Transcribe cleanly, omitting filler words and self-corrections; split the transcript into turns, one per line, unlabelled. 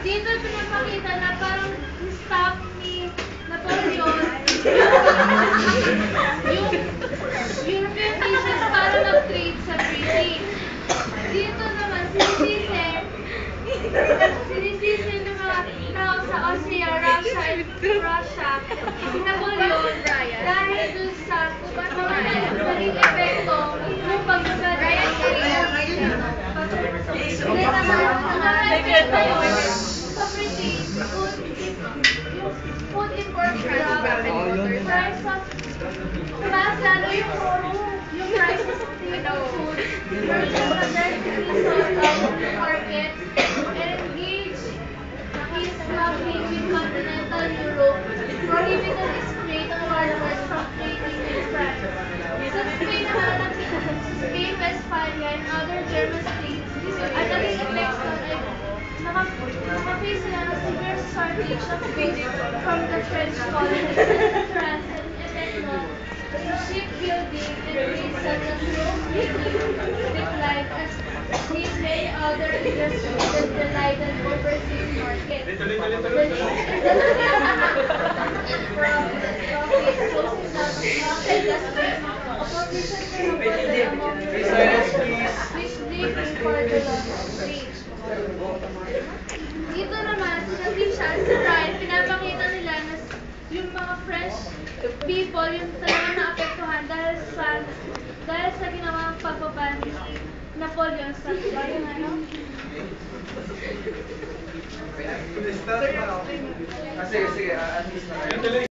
Dito pinapakita na parang stop ni Napoleon yung European nations para mag-trade sa British. Dito naman, sinisisi ng mga tao sa Austria, Russia, si Napoleon dahil dun sa maling epekto ng pagbabago ng Korea. Sa British, food import price of mas lalo yung price of food versus the best of the market and engage is helping with continental Europe prohibited its trade on farmers from trading with France. Sa Spain, Westphalia, and other German states, ang naging epekto ay nakaface sila ng severe shortage of goods from the French colonies in France and epekto in shipbuilding and trade such as rope making declined as these many other industries that relied on overseas markets. The least closing down of small industries, opposition to Napoleon which lead for the loss of trade. Dito naman, sa Brian, pinapakita nila na yung mga French people, yung talagang naapektuhan dahil sa ginawang pagbaban ni Napoleon sa yung ano?
Sige, at least na.